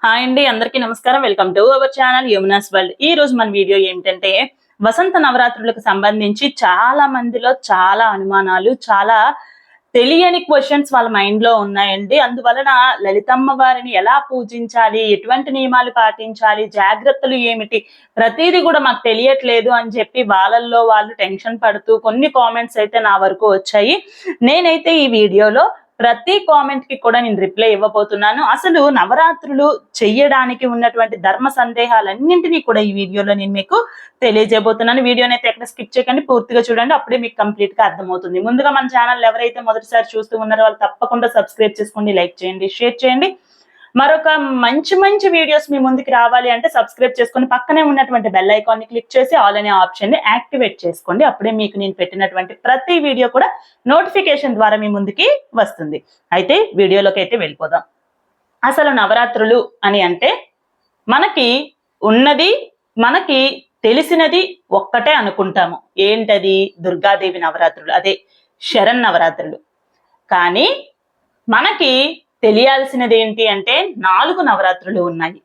Hi అండి, అందరికీ నమస్కారం. Welcome to our channel Yamuna's world. ఈ రోజు మన వీడియో ఏమిటంటే వసంత నవరాత్రులకు సంబంధించి చాలా మందిలో చాలా అనుమానాలు, చాలా తెలియని క్వశ్చన్స్ వాళ్ళ మైండ్ లో ఉన్నాయండి. అందువలన లలితమ్మ వారిని ఎలా పూజించాలి, ఎటువంటి నియమాలు పాటించాలి, జాగ్రత్తలు ఏమిటి, ప్రతిదీ కూడా మాకు తెలియట్లేదు అని చెప్పి వాళ్ళల్లో వాళ్ళు టెన్షన్ పడుతూ కొన్ని కామెంట్స్ అయితే నా వరకు వచ్చాయి. నేనైతే ఈ వీడియోలో ప్రతి కామెంట్ కి కూడా నేను రిప్లై ఇవ్వబోతున్నాను. అసలు నవరాత్రులు చెయ్యడానికి ఉన్నటువంటి ధర్మ సందేహాలన్నింటినీ కూడా ఈ వీడియోలో నేను మీకు తెలియజేయబోతున్నాను. వీడియోని అయితే ఎక్కడ స్కిప్ చేయకండి, పూర్తిగా చూడండి, అప్పుడే మీకు కంప్లీట్ గా అర్థమవుతుంది. ముందుగా మన ఛానల్ ఎవరైతే మొదటిసారి చూస్తూ ఉన్నారో వాళ్ళు తప్పకుండా సబ్స్క్రైబ్ చేసుకోండి, లైక్ చేయండి, షేర్ చేయండి. మరొక మంచి మంచి వీడియోస్ మీ ముందుకు రావాలి అంటే సబ్స్క్రైబ్ చేసుకొని పక్కనే ఉన్నటువంటి బెల్ ఐకాన్ ని క్లిక్ చేసి ఆల్ అనే ఆప్షన్ ని యాక్టివేట్ చేసుకోండి. అప్పుడే మీకు నేను పెట్టినటువంటి ప్రతి వీడియో కూడా నోటిఫికేషన్ ద్వారా మీ ముందుకి వస్తుంది. అయితే వీడియోలోకి అయితే వెళ్ళిపోదాం. అసలు నవరాత్రులు అని అంటే మనకి ఉన్నది, మనకి తెలిసినది ఒక్కటే అనుకుంటాము. ఏంటది? దుర్గాదేవి నవరాత్రులు, అదే శరన్నవరాత్రులు. కానీ మనకి తెలియాల్సినది ఏంటి అంటే 4 నవరాత్రులు ఉన్నాయి.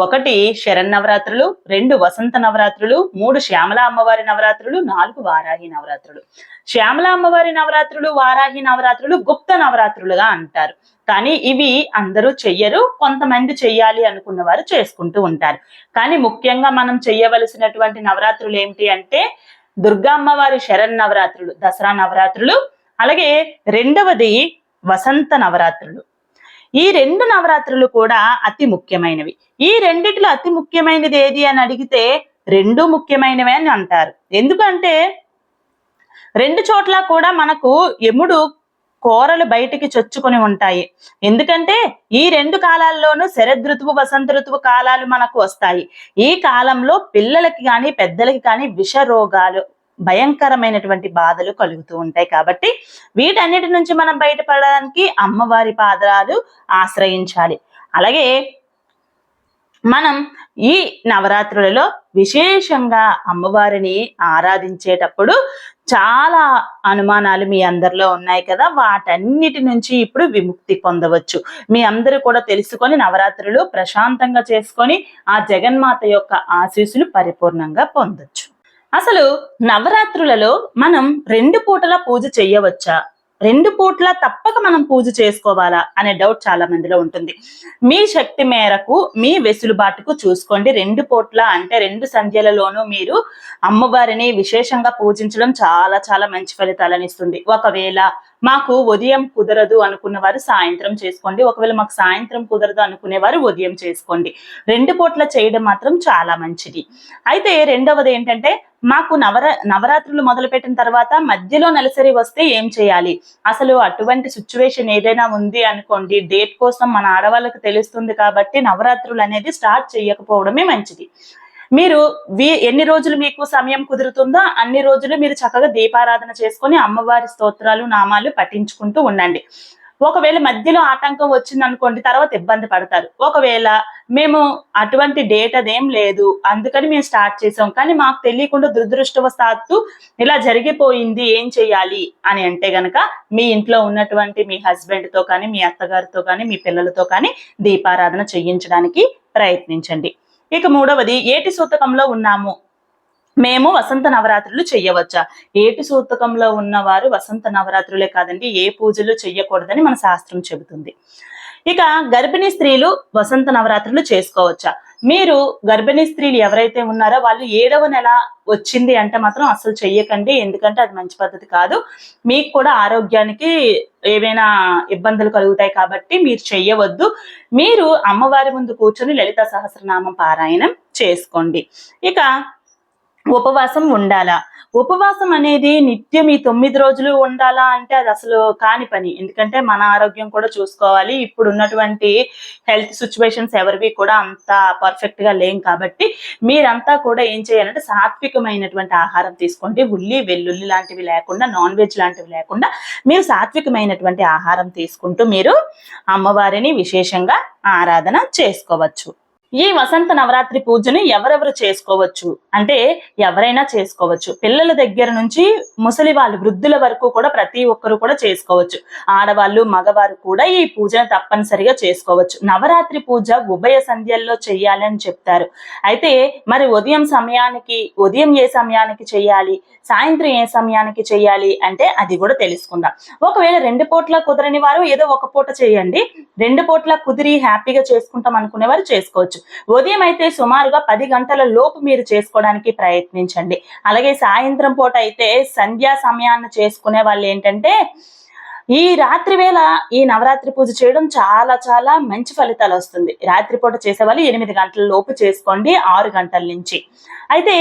1 శరన్నవరాత్రులు, 2 వసంత నవరాత్రులు, 3 శ్యామల అమ్మవారి నవరాత్రులు, 4 వారాహి నవరాత్రులు. శ్యామల అమ్మవారి నవరాత్రులు, వారాహి నవరాత్రులు గుప్త నవరాత్రులుగా అంటారు. కానీ ఇవి అందరూ చెయ్యరు, కొంతమంది చెయ్యాలి అనుకున్న వారు చేసుకుంటూ ఉంటారు. కానీ ముఖ్యంగా మనం చెయ్యవలసినటువంటి నవరాత్రులు ఏమిటి అంటే దుర్గా అమ్మవారి శరన్నవరాత్రులు, దసరా నవరాత్రులు, అలాగే 2వది వసంత నవరాత్రులు. ఈ 2 నవరాత్రులు కూడా అతి ముఖ్యమైనవి. ఈ రెండిట్లో అతి ముఖ్యమైనది ఏది అని అడిగితే 2 ముఖ్యమైనవి అని అంటారు. ఎందుకంటే 2 చోట్ల కూడా మనకు యముడు కోరలు బయటికి చొచ్చుకొని ఉంటాయి. ఎందుకంటే ఈ 2 కాలాల్లోనూ శరదృతువు, వసంత ఋతువు కాలాలు మనకు వస్తాయి. ఈ కాలంలో పిల్లలకి కానీ పెద్దలకి కానీ విష రోగాలు, భయంకరమైనటువంటి బాధలు కలుగుతూ ఉంటాయి. కాబట్టి వీటన్నిటి నుంచి మనం బయటపడడానికి అమ్మవారి పాదాలు ఆశ్రయించాలి. అలాగే మనం ఈ నవరాత్రులలో విశేషంగా అమ్మవారిని ఆరాధించేటప్పుడు చాలా అనుమానాలు మీ అందరిలో ఉన్నాయి కదా, వాటన్నిటి నుంచి ఇప్పుడు విముక్తి పొందవచ్చు. మీ అందరూ కూడా తెలుసుకొని నవరాత్రులు ప్రశాంతంగా చేసుకొని ఆ జగన్మాత యొక్క ఆశీస్సులు పరిపూర్ణంగా పొందొచ్చు. అసలు నవరాత్రులలో మనం 2 పూటల పూజ చెయ్యవచ్చా, 2 పూట్ల తప్పక మనం పూజ చేసుకోవాలా అనే డౌట్ చాలా మందిలో ఉంటుంది. మీ శక్తి మేరకు, మీ వెసులుబాటుకు చూసుకోండి. 2 పూట్ల అంటే 2 సంధ్యలలోనూ మీరు అమ్మవారిని విశేషంగా పూజించడం చాలా చాలా మంచి ఫలితాలను ఇస్తుంది. ఒకవేళ మాకు ఉదయం కుదరదు అనుకున్న వారు సాయంత్రం చేసుకోండి. ఒకవేళ మాకు సాయంత్రం కుదరదు అనుకునేవారు ఉదయం చేసుకోండి. 2 పూట్ల చేయడం మాత్రం చాలా మంచిది. అయితే 2వది ఏంటంటే మాకు నవరాత్రులు మొదలుపెట్టిన తర్వాత మధ్యలో నెలసరి వస్తే ఏం చేయాలి? అసలు అటువంటి సిచ్యువేషన్ ఏదైనా ఉంది అనుకోండి, డేట్ కోసం మన ఆడవాళ్ళకి తెలుస్తుంది కాబట్టి నవరాత్రులు అనేది స్టార్ట్ చేయకపోవడమే మంచిది. మీరు ఎన్ని రోజులు మీకు సమయం కుదురుతుందో అన్ని రోజులు మీరు చక్కగా దీపారాధన చేసుకొని అమ్మవారి స్తోత్రాలు, నామాలు పఠించుకుంటూ ఉండండి. ఒకవేళ మధ్యలో ఆటంకం వచ్చింది అనుకోండి, తర్వాత ఇబ్బంది పడతారు. ఒకవేళ మేము అటువంటి డేట్ అదేం లేదు, అందుకని మేము స్టార్ట్ చేసాం, కానీ మాకు తెలియకుండా దురదృష్టవశాత్తు ఇలా జరిగిపోయింది, ఏం చెయ్యాలి అని అంటే గనక మీ ఇంట్లో ఉన్నటువంటి మీ హస్బెండ్ తో కానీ, మీ అత్తగారితో కానీ, మీ పిల్లలతో కానీ దీపారాధన చేయించడానికి ప్రయత్నించండి. ఇక 3వది ఏటి సూతకంలో ఉన్నాము, మేము వసంత నవరాత్రులు చెయ్యవచ్చా? ఏటి సూతకంలో ఉన్నవారు వసంత నవరాత్రులే కాదండి, ఏ పూజలు చెయ్యకూడదని మన శాస్త్రం చెబుతుంది. ఇక గర్భిణీ స్త్రీలు వసంత నవరాత్రులు చేసుకోవచ్చా? మీరు గర్భిణీ స్త్రీలు ఎవరైతే ఉన్నారో వాళ్ళు 7వ నెల వచ్చింది అంటే మాత్రం అసలు చెయ్యకండి. ఎందుకంటే అది మంచి పద్ధతి కాదు. మీకు కూడా ఆరోగ్యానికి ఏవైనా ఇబ్బందులు కలుగుతాయి కాబట్టి మీరు చెయ్యవద్దు. మీరు అమ్మవారి ముందు కూర్చొని లలిత సహస్రనామం పారాయణం చేసుకోండి. ఇక ఉపవాసం ఉండాలా? ఉపవాసం అనేది నిత్యం ఈ 9 రోజులు ఉండాలా అంటే అది అసలు కాని పని. ఎందుకంటే మన ఆరోగ్యం కూడా చూసుకోవాలి. ఇప్పుడు ఉన్నటువంటి హెల్త్ సిచ్యువేషన్స్ ఎవరివి కూడా అంత పర్ఫెక్ట్ గా లేం. కాబట్టి మీరంతా కూడా ఏం చేయాలంటే సాత్వికమైనటువంటి ఆహారం తీసుకోండి. ఉల్లి, వెల్లుల్లి లాంటివి లేకుండా, నాన్ వెజ్ లాంటివి లేకుండా మీరు సాత్వికమైనటువంటి ఆహారం తీసుకుంటూ మీరు అమ్మవారిని విశేషంగా ఆరాధన చేసుకోవచ్చు. ఈ వసంత నవరాత్రి పూజను ఎవరెవరు చేసుకోవచ్చు అంటే ఎవరైనా చేసుకోవచ్చు. పిల్లల దగ్గర నుంచి ముసలి వాళ్ళు, వృద్ధుల వరకు కూడా ప్రతి ఒక్కరు కూడా చేసుకోవచ్చు. ఆడవాళ్ళు, మగవారు కూడా ఈ పూజను తప్పనిసరిగా చేసుకోవచ్చు. నవరాత్రి పూజ ఉభయ సంధ్యల్లో చెయ్యాలని చెప్తారు. అయితే మరి ఉదయం ఏ సమయానికి చెయ్యాలి, సాయంత్రం ఏ సమయానికి చెయ్యాలి అంటే అది కూడా తెలుసుకుందాం. ఒకవేళ 2 పూట్ల కుదరని వారు ఏదో ఒక పూట చేయండి. 2 పూట్ల కుదిరి హ్యాపీగా చేసుకుంటాం అనుకునే వారు చేసుకోవచ్చు. ఉదయం అయితే సుమారుగా 10 గంటల లోపు మీరు చేసుకోవడానికి ప్రయత్నించండి. అలాగే సాయంత్రం పూట అయితే సంధ్యా సమయాన్ని చేసుకునే వాళ్ళు ఏంటంటే ఈ రాత్రి వేళ ఈ నవరాత్రి పూజ చేయడం చాలా చాలా మంచి ఫలితాలు వస్తుంది. రాత్రిపూట చేసేవాళ్ళు 8 గంటల లోపు చేసుకోండి, 6 గంటల నుంచి. అయితే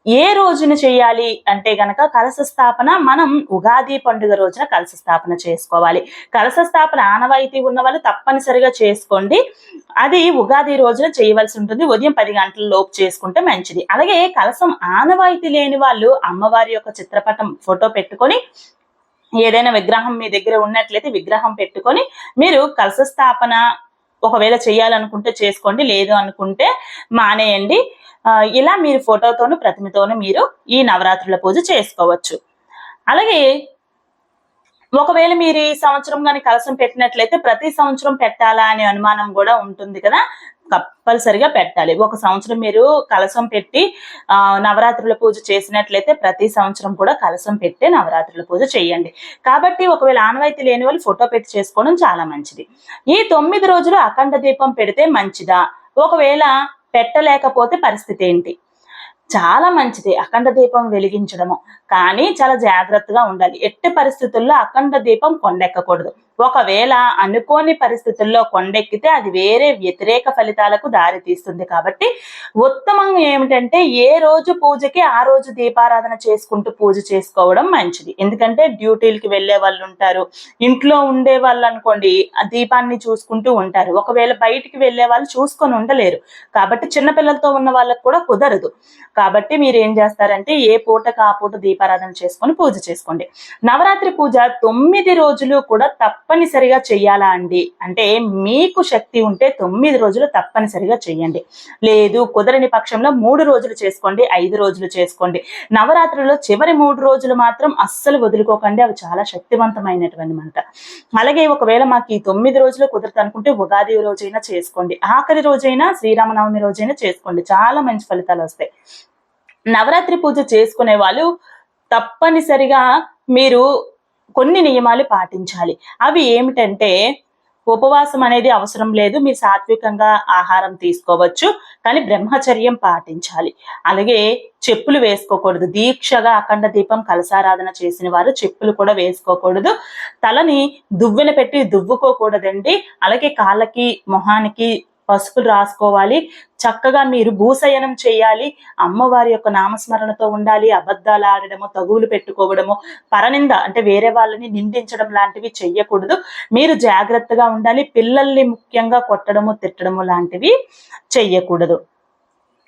ఏ రోజున చేయాలి అంటే గనక కలశ స్థాపన మనం ఉగాది పండుగ రోజున కలశ స్థాపన చేసుకోవాలి. కలశ స్థాపన ఆనవాయితీ ఉన్న వాళ్ళు తప్పనిసరిగా చేసుకోండి. అది ఉగాది రోజున చేయవలసి ఉంటుంది. ఉదయం 10 గంటల లోపు చేసుకుంటే మంచిది. అలాగే కలశం ఆనవాయితీ లేని వాళ్ళు అమ్మవారి యొక్క చిత్రపటం ఫోటో పెట్టుకొని, ఏదైనా విగ్రహం మీ దగ్గర ఉన్నట్లయితే విగ్రహం పెట్టుకొని మీరు కలశ స్థాపన ఒకవేళ చేయాలనుకుంటే చేసుకోండి, లేదు అనుకుంటే మానేయండి. ఇలా మీరు ఫోటోతోను ప్రతిమతోను మీరు ఈ నవరాత్రుల పూజ చేసుకోవచ్చు. అలాగే ఒకవేళ మీరు ఈ సంవత్సరం కానీ కలశం పెట్టినట్లయితే ప్రతి సంవత్సరం పెట్టాలా అనే అనుమానం కూడా ఉంటుంది కదా, కంపల్సరిగా పెట్టాలి. ఒక సంవత్సరం మీరు కలశం పెట్టి నవరాత్రుల పూజ చేసినట్లయితే ప్రతి సంవత్సరం కూడా కలశం పెట్టి నవరాత్రుల పూజ చేయండి. కాబట్టి ఒకవేళ ఆనవాయితీ లేని వాళ్ళు ఫోటో పెట్టి చేసుకోవడం చాలా మంచిది. ఈ 9 రోజులు అఖండ దీపం పెడితే మంచిదా, ఒకవేళ పెట్టలేకపోతే పరిస్థితి ఏంటి? చాలా మంచిది అఖండ దీపం వెలిగించడము, కానీ చాలా జాగ్రత్తగా ఉండాలి. ఎట్టి పరిస్థితుల్లో అఖండ దీపం కొండెక్కకూడదు. ఒకవేళ అనుకోని పరిస్థితుల్లో కొండెక్కితే అది వేరే వ్యతిరేక ఫలితాలకు దారి తీస్తుంది. కాబట్టి ఉత్తమం ఏమిటంటే ఏ రోజు పూజకి ఆ రోజు దీపారాధన చేసుకుంటూ పూజ చేసుకోవడం మంచిది. ఎందుకంటే డ్యూటీలకి వెళ్లే వాళ్ళు ఉంటారు, ఇంట్లో ఉండే వాళ్ళు అనుకోండి ఆ దీపాన్ని చూసుకుంటూ ఉంటారు. ఒకవేళ బయటికి వెళ్లే వాళ్ళు చూసుకొని ఉండలేరు. కాబట్టి చిన్నపిల్లలతో ఉన్న వాళ్ళకు కూడా కుదరదు. కాబట్టి మీరు ఏం చేస్తారంటే ఏ పూటకు ఆ పూట దీపారాధన చేసుకొని పూజ చేసుకోండి. నవరాత్రి పూజ 9 రోజులు కూడా తప్పనిసరిగా చెయ్యాలా అండి అంటే మీకు శక్తి ఉంటే 9 రోజులు తప్పనిసరిగా చెయ్యండి. లేదు కుదరని పక్షంలో 3 రోజులు చేసుకోండి, 5 రోజులు చేసుకోండి. నవరాత్రుల్లో చివరి 3 రోజులు మాత్రం అస్సలు వదులుకోకండి, అవి చాలా శక్తివంతమైనటువంటి మాట. అలాగే ఒకవేళ మాకు ఈ 9 రోజులు కుదరదు అనుకుంటే ఉగాది రోజైనా చేసుకోండి, ఆఖరి రోజైనా శ్రీరామనవమి రోజైనా చేసుకోండి, చాలా మంచి ఫలితాలు వస్తాయి. నవరాత్రి పూజ చేసుకునే వాళ్ళు తప్పనిసరిగా మీరు కొన్ని నియమాలు పాటించాలి. అవి ఏమిటంటే ఉపవాసం అనేది అవసరం లేదు, మీరు సాత్వికంగా ఆహారం తీసుకోవచ్చు, కానీ బ్రహ్మచర్యం పాటించాలి. అలాగే చెప్పులు వేసుకోకూడదు. దీక్షగా అఖండ దీపం కలసారాధన చేసిన వారు చెప్పులు కూడా వేసుకోకూడదు. తలని దువ్వెన పెట్టి దువ్వుకోకూడదండి. అలాగే కాళ్ళకి మొహానికి పసుపులు రాసుకోవాలి. చక్కగా మీరు భూశయనం చేయాలి. అమ్మవారి యొక్క నామస్మరణతో ఉండాలి. అబద్ధాలు ఆడడము, తగువులు పెట్టుకోవడము, పరనింద అంటే వేరే వాళ్ళని నిందించడం లాంటివి చెయ్యకూడదు. మీరు జాగ్రత్తగా ఉండాలి. పిల్లల్ని ముఖ్యంగా కొట్టడము, తిట్టడము లాంటివి చెయ్యకూడదు.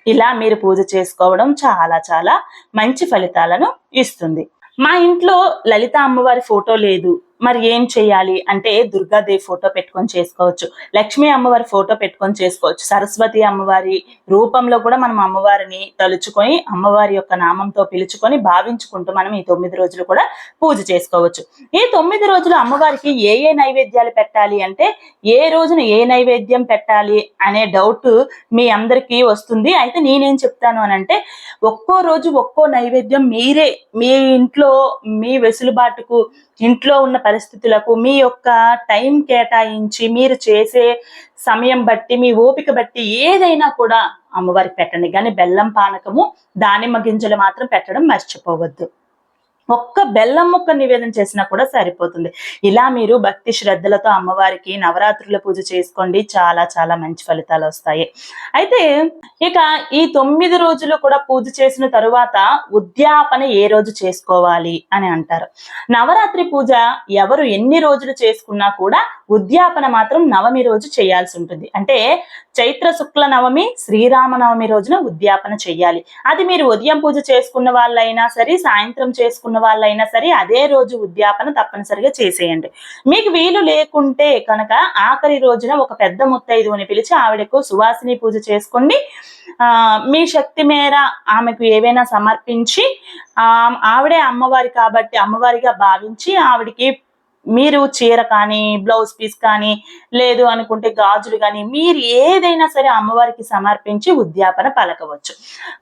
ఇలా మీరు పూజ చేసుకోవడం చాలా చాలా మంచి ఫలితాలను ఇస్తుంది. మా ఇంట్లో లలిత అమ్మవారి ఫోటో లేదు, మరి ఏం చెయ్యాలి అంటే దుర్గాదేవి ఫోటో పెట్టుకొని చేసుకోవచ్చు, లక్ష్మీ అమ్మవారి ఫోటో పెట్టుకొని చేసుకోవచ్చు, సరస్వతి అమ్మవారి రూపంలో కూడా మనం అమ్మవారిని తలుచుకొని అమ్మవారి యొక్క నామంతో పిలుచుకొని భావించుకుంటూ మనం ఈ 9 రోజులు కూడా పూజ చేసుకోవచ్చు. ఈ 9 రోజులు అమ్మవారికి ఏ ఏ నైవేద్యాలు పెట్టాలి అంటే ఏ రోజున ఏ నైవేద్యం పెట్టాలి అనే డౌట్ మీ అందరికీ వస్తుంది. అయితే నేనేం చెప్తాను అని అంటే ఒక్కో రోజు ఒక్కో నైవేద్యం మీరే మీ ఇంట్లో మీ వెసులుబాటుకు, ఇంట్లో ఉన్న పరిస్థితులకు, మీ యొక్క టైం కేటాయించి మీరు చేసే సమయం బట్టి, మీ ఓపిక బట్టి ఏదైనా కూడా అమ్మవారికి పెట్టండి. కానీ బెల్లం పానకము, దానిమ్మ గింజలు మాత్రం పెట్టడం మర్చిపోవద్దు. ఒక్క బెల్లం ముక్క నివేదన చేసినా కూడా సరిపోతుంది. ఇలా మీరు భక్తి శ్రద్ధలతో అమ్మవారికి నవరాత్రుల పూజ చేసుకోండి, చాలా చాలా మంచి ఫలితాలు వస్తాయి. అయితే ఇక ఈ 9 రోజులు కూడా పూజ చేసిన తరువాత ఉద్యాపన ఏ రోజు చేసుకోవాలి అని అంటారు. నవరాత్రి పూజ ఎవరు ఎన్ని రోజులు చేసుకున్నా కూడా ఉద్యాపన మాత్రం 9వ రోజు చేయాల్సి ఉంటుంది. అంటే చైత్ర శుక్ల నవమి శ్రీరామనవమి రోజున ఉద్యాపన చెయ్యాలి. అది మీరు ఉదయం పూజ చేసుకున్న వాళ్ళైనా సరే, సాయంత్రం చేసుకున్న వాళ్ళైనా సరే అదే రోజు ఉద్యాపన తప్పనిసరిగా చేసేయండి. మీకు వీలు లేకుంటే కనుక ఆఖరి రోజున ఒక పెద్ద ముత్తైదువుని పిలిచి ఆవిడకు సువాసిని పూజ చేసుకోండి. మీ శక్తి మేర ఆమెకు ఏవైనా సమర్పించి ఆవిడే అమ్మవారి కాబట్టి అమ్మవారిగా భావించి ఆవిడికి మీరు చీర కానీ, బ్లౌజ్ పీస్ కానీ, లేదు అనుకుంటే గాజులు కానీ, మీరు ఏదైనా సరే అమ్మవారికి సమర్పించి ఉద్యాపన పలకవచ్చు.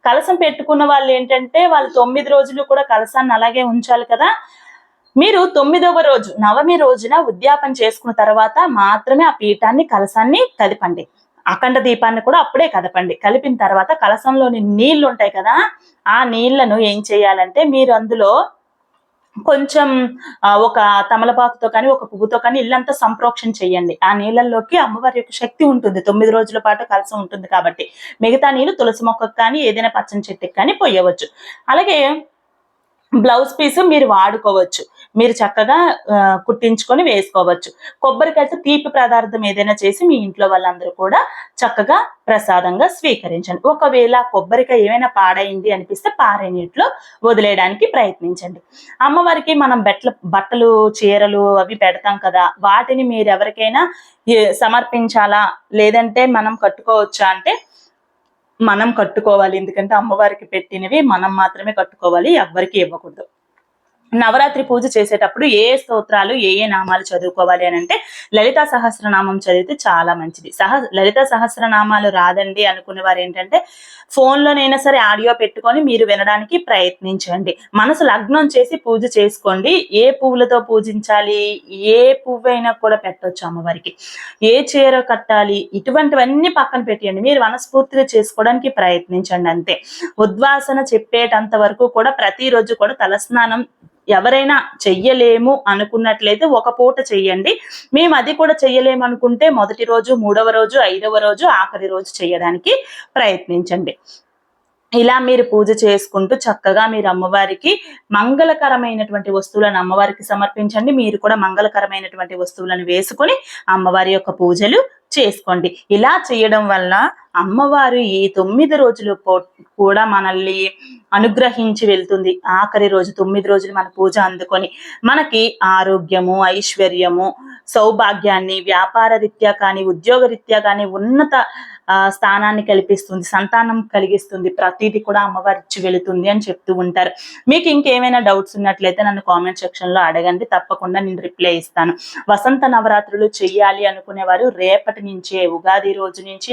కలశం పెట్టుకున్న వాళ్ళు ఏంటంటే వాళ్ళు 9 రోజులు కూడా కలశాన్ని అలాగే ఉంచాలి కదా. మీరు 9వ రోజు నవమి రోజున ఉద్యాపన చేసుకున్న తర్వాత మాత్రమే ఆ పీఠాన్ని కలశాన్ని కదపండి. అఖండ దీపాన్ని కూడా అప్పుడే కదపండి. కలిపిన తర్వాత కలశంలోని నీళ్లు ఉంటాయి కదా, ఆ నీళ్లను ఏం చేయాలంటే మీరు అందులో కొంచెం ఒక తమలపాకుతో కానీ, ఒక పువ్వుతో కానీ ఇల్లంతా సంప్రోక్షణ చేయండి. ఆ నీళ్ళల్లోకి అమ్మవారి యొక్క శక్తి ఉంటుంది. 9 రోజుల పాటు కలశం ఉంటుంది కాబట్టి మిగతా నీళ్లు తులసి మొక్కకు కానీ, ఏదైనా పచ్చని చెట్టుకి కానీ పోయవచ్చు. అలాగే బ్లౌజ్ పీస్ మీరు వాడుకోవచ్చు. మీరు చక్కగా కుట్టించుకొని వేసుకోవచ్చు. కొబ్బరికాయతో తీపి పదార్థం ఏదైనా చేసి మీ ఇంట్లో వాళ్ళందరూ కూడా చక్కగా ప్రసాదంగా స్వీకరించండి. ఒకవేళ కొబ్బరికాయ ఏమైనా పాడైంది అనిపిస్తే పారే నీటిలో వదిలేయడానికి ప్రయత్నించండి. అమ్మవారికి మనం బట్టలు చీరలు అవి పెడతాం కదా, వాటిని మీరు ఎవరికైనా సమర్పించాలా లేదంటే మనం కట్టుకోవచ్చా అంటే మనం కట్టుకోవాలి. ఎందుకంటే అమ్మవారికి పెట్టినవి మనం మాత్రమే కట్టుకోవాలి, ఎవ్వరికి ఇవ్వకూడదు. నవరాత్రి పూజ చేసేటప్పుడు ఏ స్తోత్రాలు ఏ నామాలు చదువుకోవాలి అని అంటే లలితా సహస్రనామం చదివితే చాలా మంచిది. లలితా సహస్రనామాలు రాదండి అనుకునే వారు ఏంటంటే ఫోన్లోనైనా సరే ఆడియో పెట్టుకొని మీరు వినడానికి ప్రయత్నించండి. మనసు లగ్నం చేసి పూజ చేసుకోండి. ఏ పువ్వులతో పూజించాలి, ఏ పువ్వు అయినా కూడా పెట్టొచ్చు అమ్మవారికి. ఏ చీర కట్టాలి, ఇటువంటివన్నీ పక్కన పెట్టండి. మీరు మనస్ఫూర్తిగా చేసుకోవడానికి ప్రయత్నించండి అంతే. ఉద్వాసన చెప్పేటంత వరకు కూడా ప్రతిరోజు కూడా తలస్నానం ఎవరైనా చెయ్యలేము అనుకున్నట్లయితే ఒక పూట చెయ్యండి. మేము అది కూడా చెయ్యలేము అనుకుంటే మొదటి రోజు, 3వ రోజు, 5వ రోజు, ఆఖరి రోజు చేయడానికి ప్రయత్నించండి. ఇలా మీరు పూజ చేసుకుంటూ చక్కగా మీరు అమ్మవారికి మంగళకరమైనటువంటి వస్తువులను అమ్మవారికి సమర్పించండి. మీరు కూడా మంగళకరమైనటువంటి వస్తువులను వేసుకొని అమ్మవారి యొక్క పూజలు చేసుకోండి. ఇలా చేయడం వల్ల అమ్మవారు ఈ 9 రోజులు కూడా మనల్ని అనుగ్రహించి వెళ్తుంది. ఆఖరి రోజు 9 రోజులు మన పూజ అందుకొని మనకి ఆరోగ్యము, ఐశ్వర్యము, సౌభాగ్యాన్ని, వ్యాపార రీత్యా కానీ, ఉద్యోగ రీత్యా కానీ ఉన్నత స్థానాన్ని కల్పిస్తుంది, సంతానం కలిగిస్తుంది. ప్రతిదీ కూడా అమ్మవారి ఇచ్చి వెళుతుంది అని చెప్తూ ఉంటారు. మీకు ఇంకేమైనా డౌట్స్ ఉన్నట్లయితే నన్ను కామెంట్ సెక్షన్ లో అడగండి, తప్పకుండా నేను రిప్లై ఇస్తాను. వసంత నవరాత్రులు చెయ్యాలి అనుకునేవారు రేపటి నుంచే ఉగాది రోజు నుంచి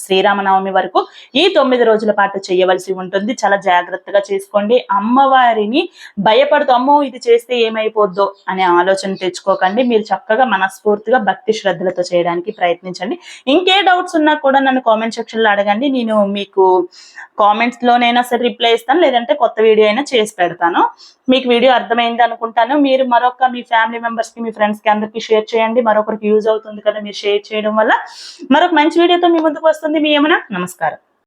శ్రీరామనవమి వరకు ఈ 9 రోజుల పాటు చేయవలసి ఉంటుంది. చాలా జాగ్రత్తగా చేసుకోండి. అమ్మవారిని భయపడుతూ అమ్మో ఇది చేస్తే ఏమైపోద్దో అనే ఆలోచన తెచ్చుకోకండి. మీరు చక్కగా మనస్ఫూర్తిగా భక్తి శ్రద్ధలతో చేయడానికి ప్రయత్నించండి. ఇంకే డౌట్స్ ఉన్నా కూడా నన్ను కామెంట్ సెక్షన్ లో అడగండి. నేను మీకు కామెంట్స్ లోనైనా సరే రిప్లై ఇస్తాను, లేదంటే కొత్త వీడియో అయినా చేసి పెడతాను. మీకు వీడియో అర్థమైంది అనుకుంటాను. మీరు మీ ఫ్యామిలీ మెంబర్స్ కి, మీ ఫ్రెండ్స్ కి అందరికి షేర్ చేయండి. మరొకరికి యూజ్ అవుతుంది కదా మీరు షేర్ చేయడం వల్ల. మరొక మంచి వీడియోతో మీ ముందుకు వస్తుంది మీ యమున. నమస్కారం.